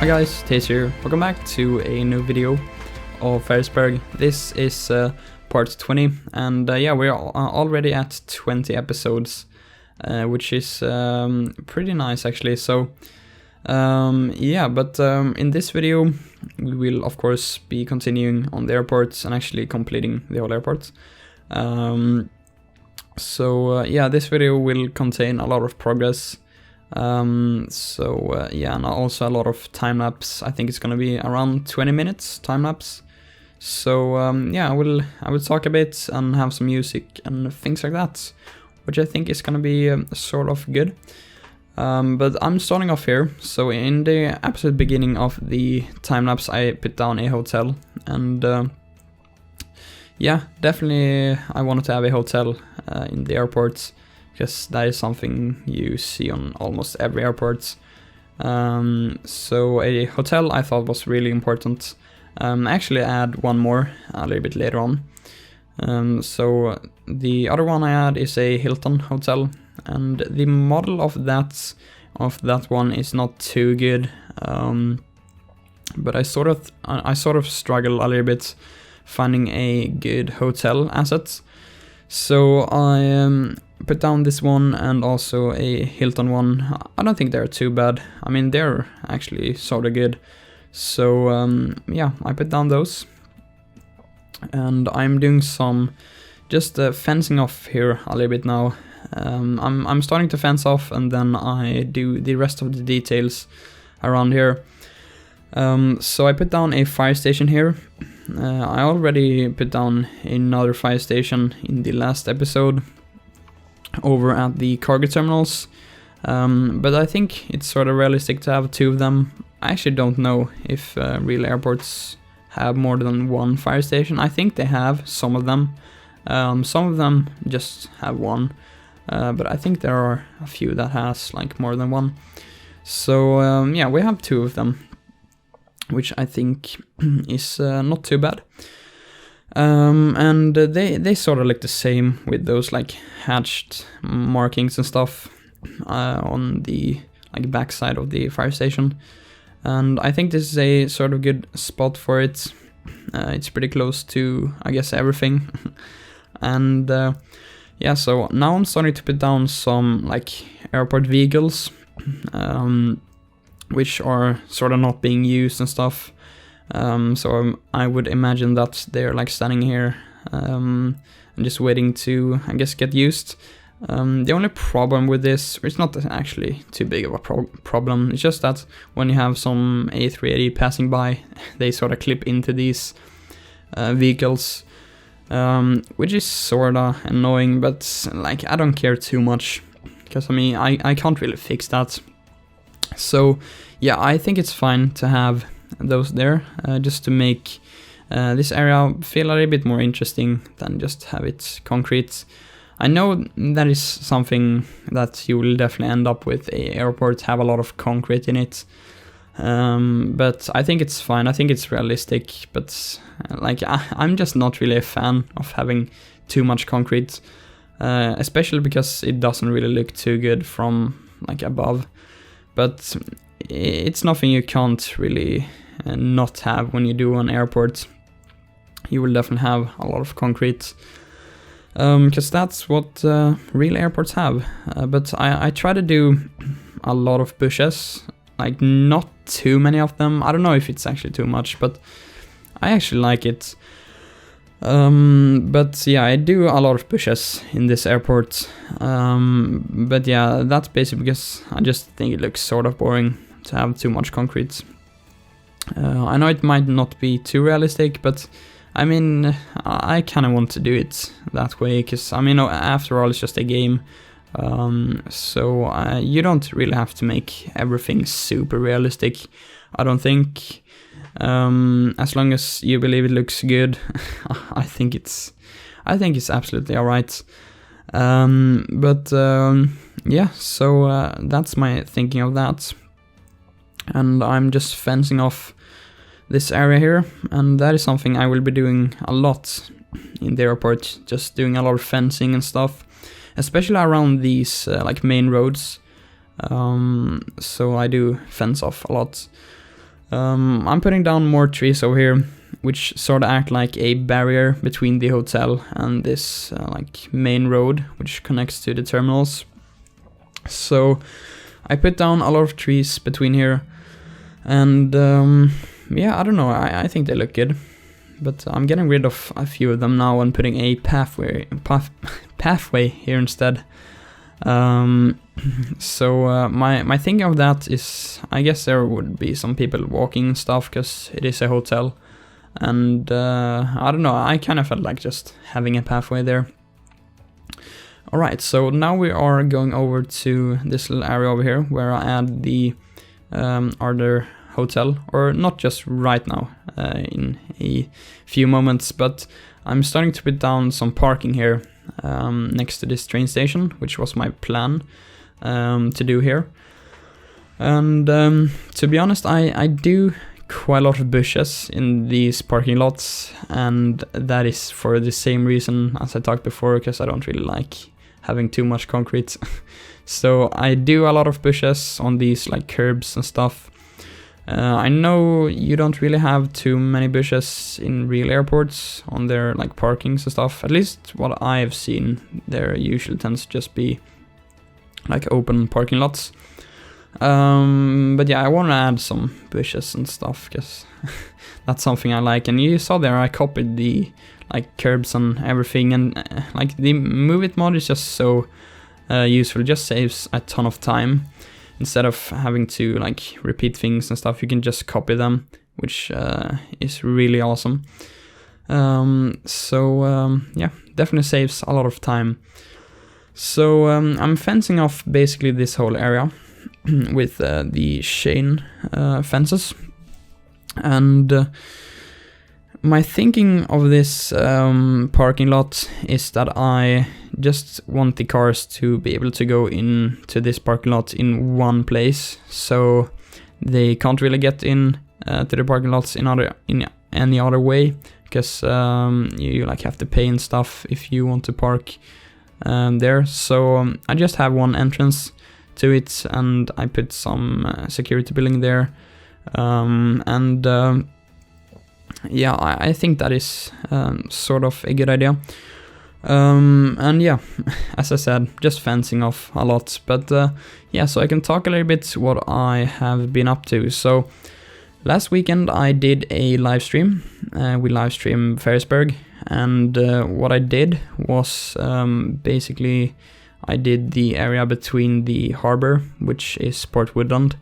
Hi guys, Tazer here. Welcome back to a new video of Ferrisburgh. This is part 20, and yeah, we're already at 20 episodes, which is pretty nice actually. So yeah, but in this video we will of course be continuing on the airports and actually completing the whole airport. So yeah, this video will contain a lot of progress. Yeah, and also a lot of time lapse. I think it's gonna be around 20 minutes time lapse. So yeah, I will talk a bit and have some music and things like that, which I think is gonna be sort of good. But I'm starting off here. So in the absolute beginning of the time lapse, I put down a hotel, and yeah, definitely I wanted to have a hotel in the airport, because that is something you see on almost every airport. So a hotel I thought was really important. Actually, I add one more a little bit later on. So the other one I add is a Hilton hotel, and the model of that one is not too good. But I sort of struggle a little bit finding a good hotel asset. So I put down this one and also a Hilton one. I don't think they're too bad. I mean, they're actually sort of good. So yeah, I put down those, and I'm doing some just fencing off here a little bit now. I'm starting to fence off, and then I do the rest of the details around here. So I put down a fire station here. I already put down another fire station in the last episode over at the cargo terminals, but I think it's sort of realistic to have two of them. I actually don't know if real airports have more than one fire station. I think they have some of them. Some of them just have one, but I think there are a few that has like more than one. So yeah, we have two of them, which I think is not too bad. And they sort of look the same with those like hatched markings and stuff on the like backside of the fire station. And I think this is a sort of good spot for it. It's pretty close to, I guess, everything. And yeah, so now I'm starting to put down some like airport vehicles, which are sort of not being used and stuff. So I would imagine that they're like standing here and just waiting to, I guess, get used. The only problem with this, it's not actually too big of a problem, it's just that when you have some A380 passing by, they sort of clip into these vehicles, which is sort of annoying, but like I don't care too much, because I mean I can't really fix that. So yeah, I think it's fine to have those there, just to make this area feel a little bit more interesting than just have it concrete. I know that is something that you will definitely end up with, a airport have a lot of concrete in it, but I think it's fine. I think it's realistic, but like I'm just not really a fan of having too much concrete, especially because it doesn't really look too good from like above. But it's nothing you can't really not have when you do an airport. You will definitely have a lot of concrete, because that's what real airports have. But I try to do a lot of bushes, like not too many of them. I don't know if it's actually too much, but I actually like it. But yeah, I do a lot of bushes in this airport. But yeah, that's basically because I just think it looks sort of boring to have too much concrete. I know it might not be too realistic, but I mean, I kind of want to do it that way, because I mean, after all, it's just a game. So you don't really have to make everything super realistic, I don't think. As long as you believe it looks good, I think it's absolutely alright. But yeah, so that's my thinking of that. And I'm just fencing off this area here, and that is something I will be doing a lot in the airport, just doing a lot of fencing and stuff, especially around these like main roads. So I do fence off a lot. I'm putting down more trees over here, which sort of act like a barrier between the hotel and this like main road, which connects to the terminals. So I put down a lot of trees between here, and yeah, I don't know, I think they look good. But I'm getting rid of a few of them now and putting a pathway here instead. So my thinking of that is, I guess there would be some people walking and stuff, because it is a hotel. And I don't know, I kind of felt like just having a pathway there. Alright, so now we are going over to this little area over here where I add the other hotel, or not just right now, in a few moments, but I'm starting to put down some parking here next to this train station, which was my plan to do here. And to be honest, I do quite a lot of bushes in these parking lots, and that is for the same reason as I talked before, because I don't really like having too much concrete. So I do a lot of bushes on these like curbs and stuff. I know you don't really have too many bushes in real airports on their like parkings and stuff. At least what I've seen, there usually tends to just be like open parking lots. But yeah, I want to add some bushes and stuff, because that's something I like. And you saw there I copied the like curbs and everything, and like the Move It mod is just so useful. It just saves a ton of time. Instead of having to like repeat things and stuff, you can just copy them, which is really awesome. Yeah, definitely saves a lot of time. So I'm fencing off basically this whole area with the chain fences. And my thinking of this parking lot is that I just want the cars to be able to go into this parking lot in one place, so they can't really get in to the parking lots in any other way, because you like have to pay and stuff if you want to park there. So I just have one entrance to it, and I put some security building there, yeah, I think that is sort of a good idea. And yeah, as I said, just fencing off a lot. But yeah, so I can talk a little bit what I have been up to. So last weekend I did a live stream. We live streamed Ferrisburgh, and what I did was basically I did the area between the harbor, which is Port Woodland.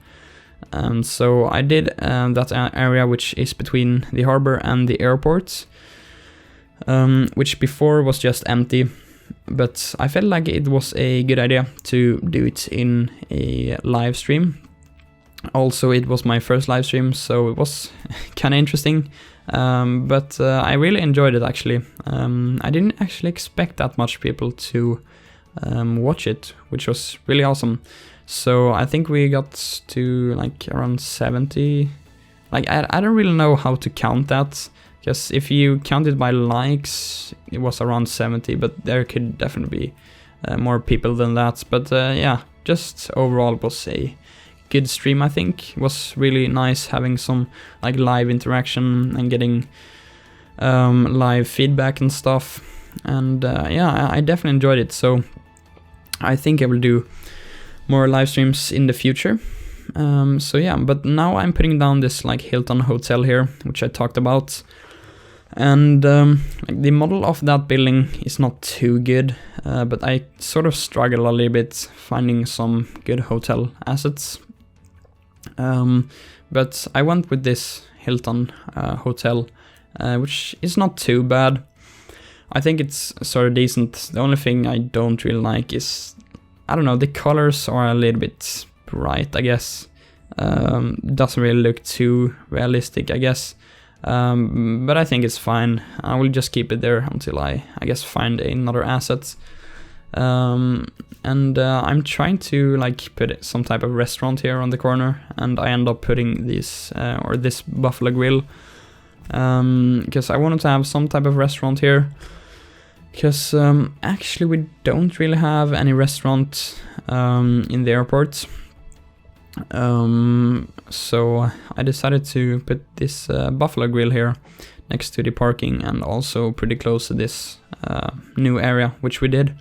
So I did that area which is between the harbor and the airport, which before was just empty, but I felt like it was a good idea to do it in a live stream. Also, it was my first live stream, so it was kind of interesting, but I really enjoyed it actually. I didn't actually expect that much people to watch it, which was really awesome. So I think we got to like around 70. Like I don't really know how to count that, because if you count it by likes, it was around 70, but there could definitely be more people than that. But yeah, just overall it was a good stream. I think it was really nice having some like live interaction and getting live feedback and stuff. And yeah, I definitely enjoyed it. So I think I will do more live streams in the future. So yeah, but now I'm putting down this like Hilton hotel here, which I talked about. And like the model of that building is not too good, but I sort of struggle a little bit finding some good hotel assets. But I went with this Hilton hotel, which is not too bad. I think it's sort of decent. The only thing I don't really like is, I don't know, the colors are a little bit bright, I guess. Doesn't really look too realistic, I guess. But I think it's fine. I will just keep it there until I guess find another asset. And I'm trying to like put some type of restaurant here on the corner, and I end up putting this or this Buffalo Grill, because I wanted to have some type of restaurant here. Because actually we don't really have any restaurant in the airport. So I decided to put this buffalo grill here next to the parking and also pretty close to this new area, which we did.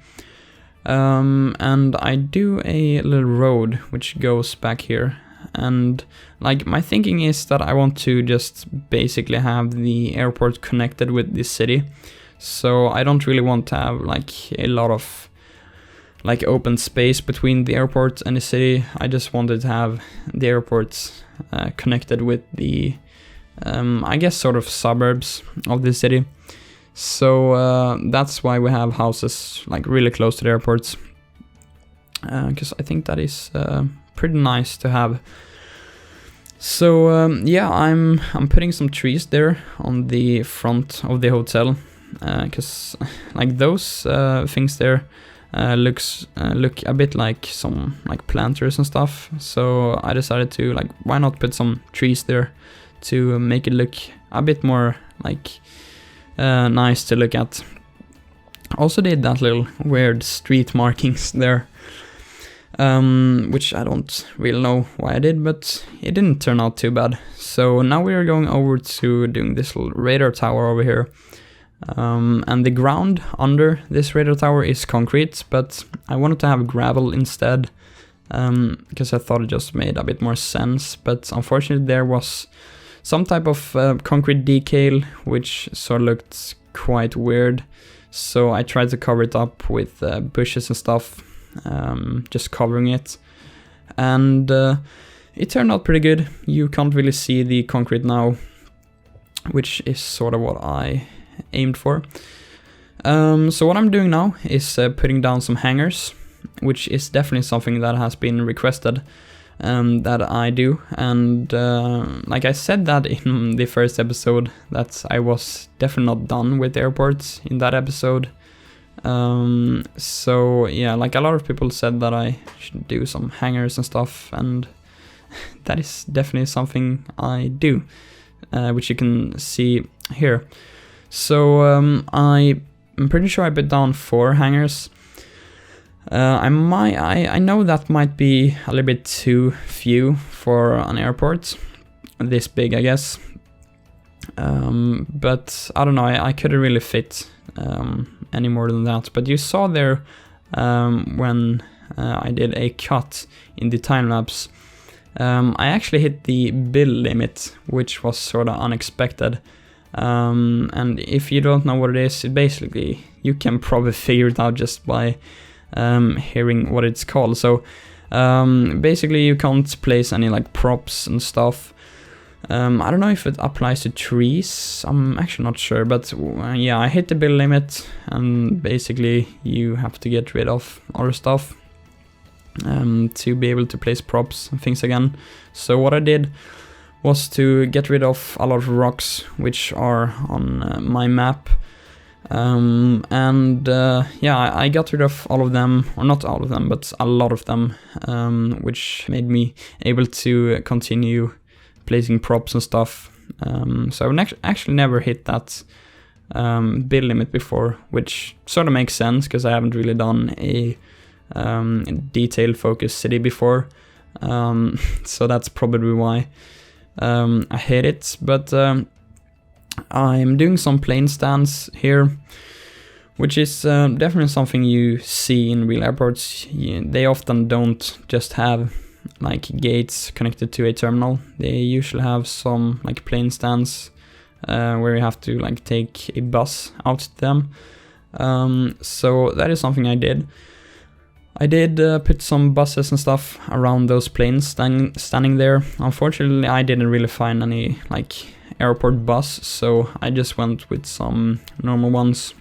And I do a little road which goes back here, and like my thinking is that I want to just basically have the airport connected with this city, so I don't really want to have like a lot of like open space between the airport and the city. I just wanted to have the airport connected with the I guess sort of suburbs of the city. So that's why we have houses like really close to the airports, because I think that is pretty nice to have. So yeah, I'm putting some trees there on the front of the hotel, because like those things there look a bit like some like planters and stuff. So I decided to like, why not put some trees there to make it look a bit more like nice to look at. Also did that little weird street markings there, which I don't really know why I did, but it didn't turn out too bad. So now we are going over to doing this little radar tower over here. And the ground under this radar tower is concrete, but I wanted to have gravel instead, because I thought it just made a bit more sense. But unfortunately there was some type of concrete decal, which sort of looked quite weird. So I tried to cover it up with bushes and stuff, just covering it. And it turned out pretty good. You can't really see the concrete now, which is sort of what I aimed for. So what I'm doing now is putting down some hangers, which is definitely something that has been requested that I do. And like I said that in the first episode, that I was definitely not done with airports in that episode. So yeah, like a lot of people said that I should do some hangers and stuff, and that is definitely something I do, which you can see here. So I'm pretty sure I put down 4 hangers. I know that might be a little bit too few for an airport this big, I guess. But I don't know, I couldn't really fit any more than that. But you saw there when I did a cut in the time lapse, I actually hit the build limit, which was sort of unexpected. And if you don't know what it is, basically you can probably figure it out just by hearing what it's called. So basically you can't place any like props and stuff. I don't know if it applies to trees, I'm actually not sure, but yeah, I hit the build limit, and basically you have to get rid of other stuff to be able to place props and things again. So what I did was to get rid of a lot of rocks which are on my map. Yeah, I got rid of all of them, or not all of them, but a lot of them, which made me able to continue placing props and stuff. So I've actually never hit that build limit before, which sort of makes sense because I haven't really done a detail focused city before. So that's probably why I hit it. But I'm doing some plane stands here, which is definitely something you see in real airports. They often don't just have like gates connected to a terminal. They usually have some like plane stands where you have to like take a bus out to them. So that is something I did. I did put some buses and stuff around those planes standing there. Unfortunately, I didn't really find any like airport bus, so I just went with some normal ones.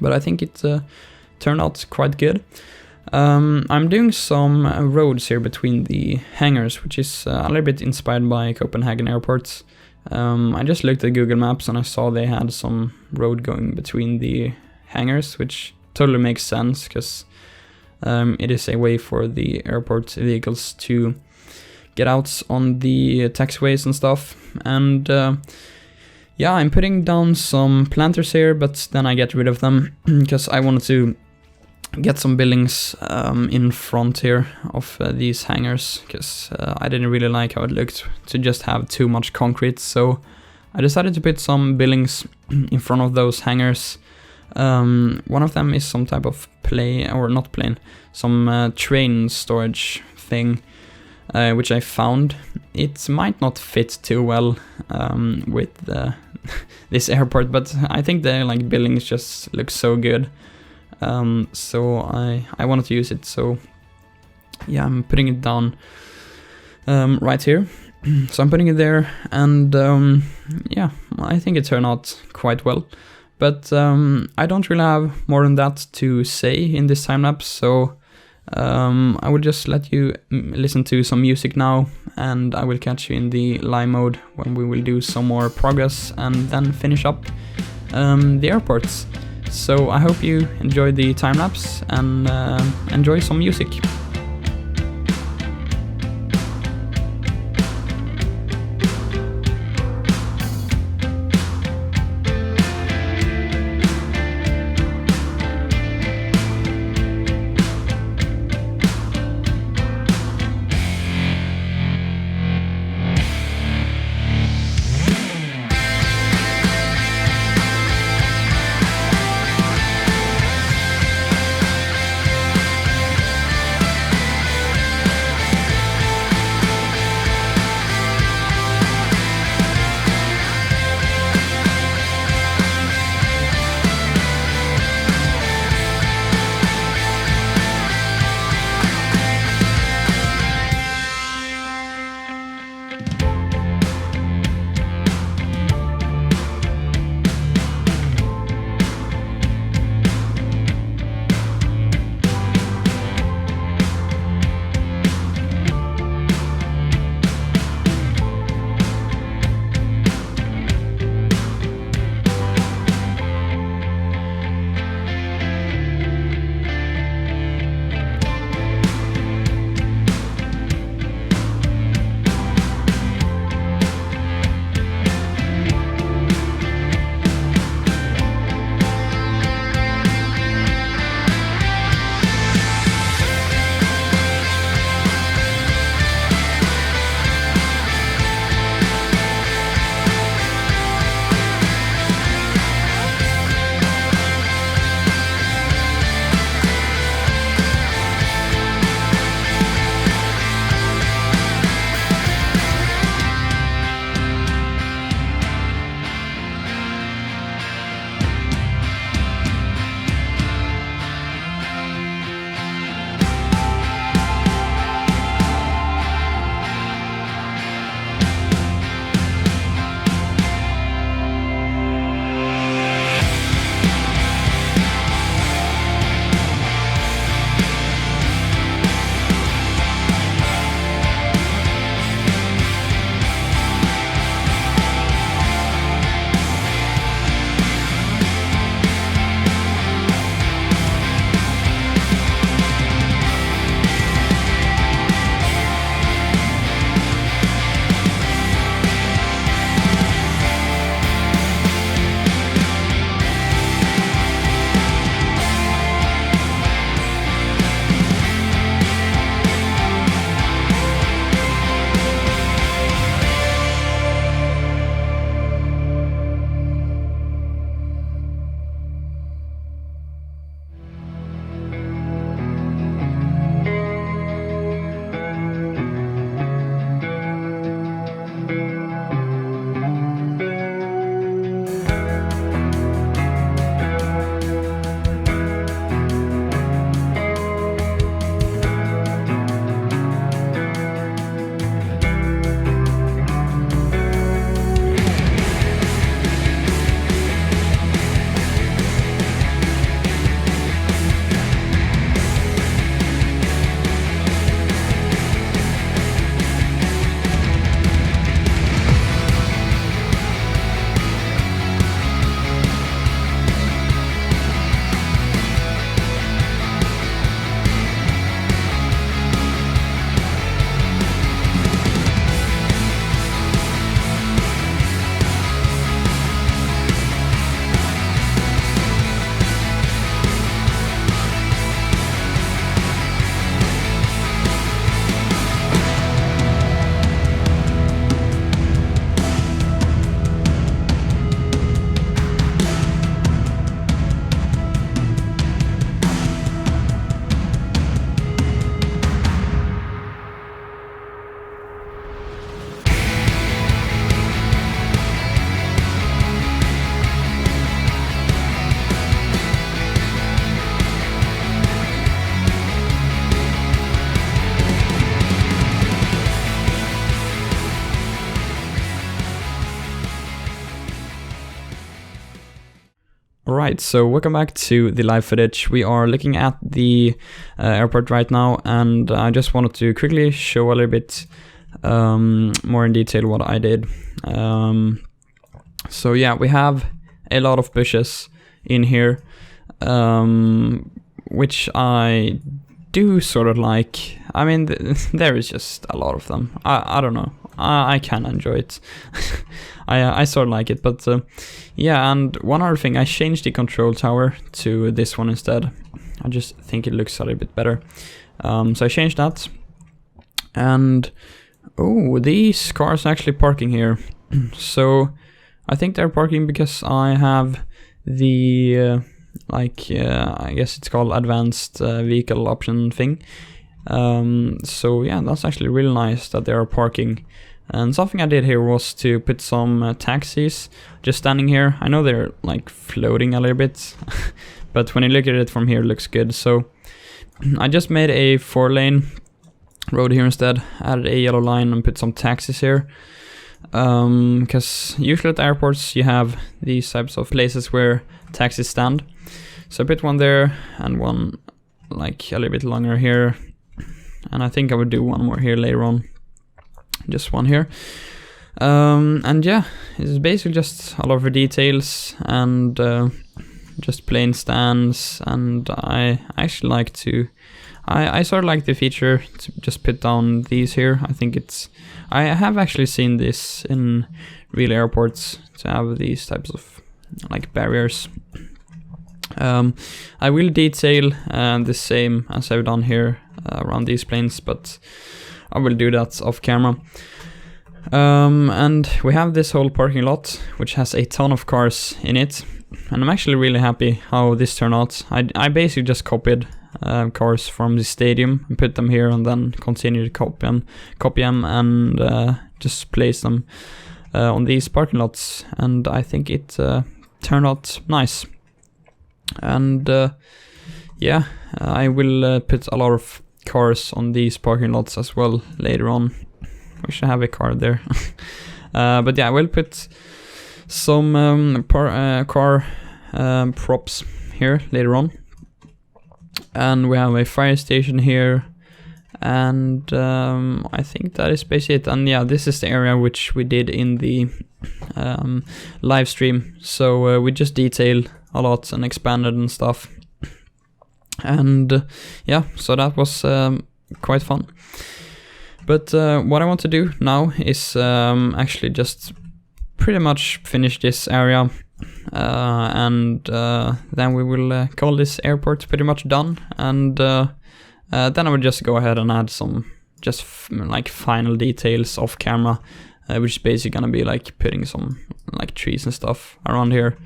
But I think it turned out quite good. I'm doing some roads here between the hangars, which is a little bit inspired by Copenhagen airports. I just looked at Google Maps and I saw they had some road going between the hangars, which totally makes sense because it is a way for the airport vehicles to get out on the taxiways and stuff. And yeah, I'm putting down some planters here, but then I get rid of them because I wanted to get some buildings in front here of these hangars, because I didn't really like how it looked to just have too much concrete, so I decided to put some buildings in front of those hangars. One of them is some type of some train storage thing, which I found. It might not fit too well with this airport, but I think the like buildings just look so good. So I wanted to use it, so yeah, I'm putting it down right here. So I'm putting it there, and yeah, I think it turned out quite well. But I don't really have more than that to say in this time lapse, so I will just let you listen to some music now, and I will catch you in the live mode when we will do some more progress and then finish up the airports. So I hope you enjoyed the time lapse and enjoy some music. Alright, so welcome back to the live footage. We are looking at the airport right now, and I just wanted to quickly show a little bit more in detail what I did. So yeah, we have a lot of bushes in here, which I do sort of like. I mean, there is just a lot of them. I don't know. I can enjoy it. I sort of like it, but yeah. And one other thing, I changed the control tower to this one instead. I just think it looks a little bit better. So I changed that. And oh, these cars are actually parking here. So I think they're parking because I have the I guess it's called advanced vehicle option thing. So yeah, that's actually really nice that they are parking. And something I did here was to put some taxis just standing here. I know they're like floating a little bit, but when you look at it from here, it looks good. So I just made a 4-lane road here instead, added a yellow line and put some taxis here. Because usually at airports you have these types of places where taxis stand. So I put one there and one like a little bit longer here. And I think I would do one more here later on. Just one here. And yeah, it's basically just a lot of the details and just plain stands. And I actually like to, I sort of like the feature to just put down these here. I think it's, I have actually seen this in real airports to have these types of like barriers. I will detail the same as I've done here around these planes, but I will do that off camera. And we have this whole parking lot, which has a ton of cars in it. And I'm actually really happy how this turned out. I basically just copied cars from the stadium and put them here, and then continue to copy them and just place them on these parking lots. And I think it turned out nice. And yeah, I will put a lot of cars on these parking lots as well later on. Wish I have a car there. But yeah, I will put some car props here later on. And we have a fire station here. And I think that is basically it. And yeah, this is the area which we did in the live stream. So we just detailed a lot and expanded and stuff. And yeah, so that was quite fun. But what I want to do now is actually just pretty much finish this area. And then we will call this airport pretty much done. And then I would just go ahead and add some just like final details off camera, which is basically gonna be like putting some like trees and stuff around here.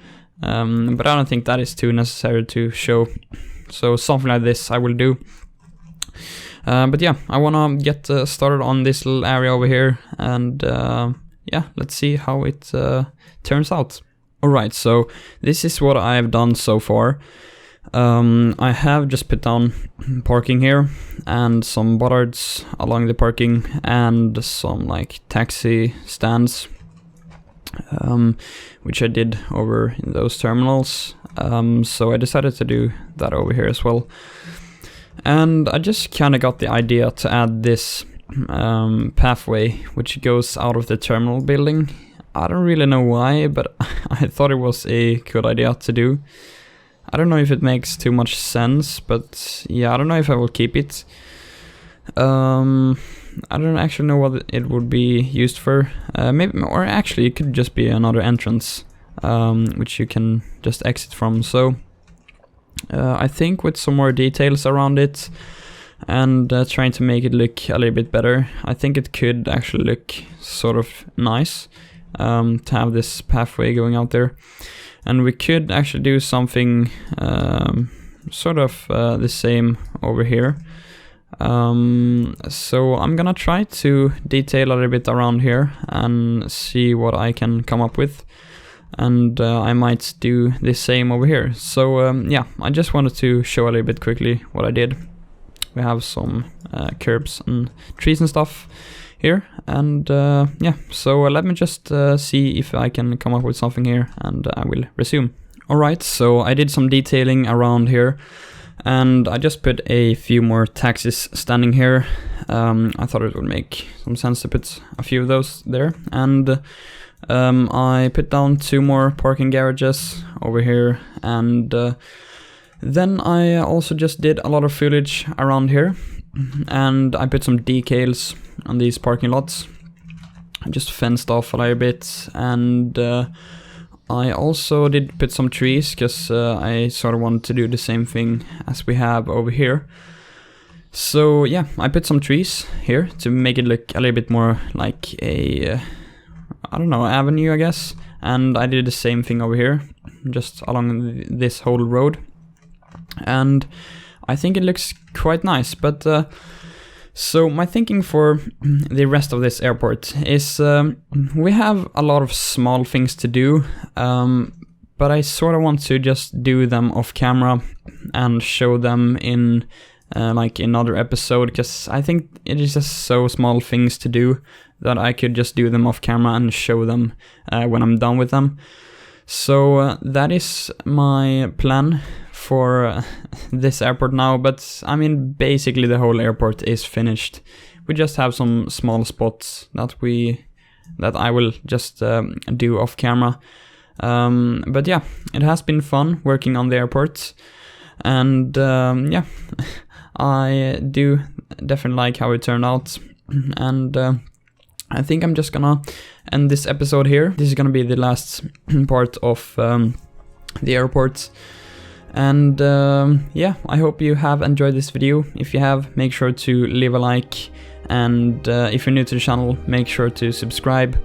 But I don't think that is too necessary to show. So something like this I will do. But yeah, I wanna get started on this little area over here, and yeah, let's see how it turns out. Alright, so this is what I've done so far. I have just put down parking here and some bollards along the parking and some like taxi stands, which I did over in those terminals. So I decided to do that over here as well. And I just kind of got the idea to add this pathway which goes out of the terminal building. I don't really know why, but I thought it was a good idea to do. I don't know if it makes too much sense, but yeah, I don't know if I will keep it. I don't actually know what it would be used for. Maybe, or actually it could just be another entrance, which you can just exit from. So I think with some more details around it and trying to make it look a little bit better, I think it could actually look sort of nice to have this pathway going out there. And we could actually do something sort of the same over here. So I'm gonna try to detail a little bit around here and see what I can come up with. And I might do the same over here. So yeah, I just wanted to show a little bit quickly what I did. We have some curbs and trees and stuff here, and yeah, so let me just see if I can come up with something here, and I will resume. Alright, so I did some detailing around here, and I just put a few more taxis standing here. I thought it would make some sense to put a few of those there, and I put down 2 more parking garages over here, and then I also just did a lot of foliage around here, and I put some decals on these parking lots. I just fenced off a little bit, and I also did put some trees, because I sort of wanted to do the same thing as we have over here. So yeah, I put some trees here to make it look a little bit more like a, I don't know, avenue, I guess. And I did the same thing over here, just along this whole road. And I think it looks quite nice, but so my thinking for the rest of this airport is we have a lot of small things to do, but I sort of want to just do them off camera and show them in like another episode, because I think it is just so small things to do that I could just do them off camera and show them when I'm done with them. So that is my plan for this airport now, but I mean basically the whole airport is finished. We just have some small spots that I will just do off camera. But yeah, it has been fun working on the airport, and yeah, I do definitely like how it turned out, and I think I'm just gonna end this episode here. This is gonna be the last part of the airport. And yeah, I hope you have enjoyed this video. If you have, make sure to leave a like, and if you're new to the channel, make sure to subscribe,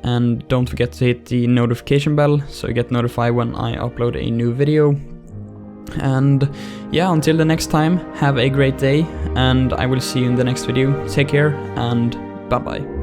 and don't forget to hit the notification bell so you get notified when I upload a new video. And yeah, until the next time, have a great day, and I will see you in the next video. Take care, and bye bye.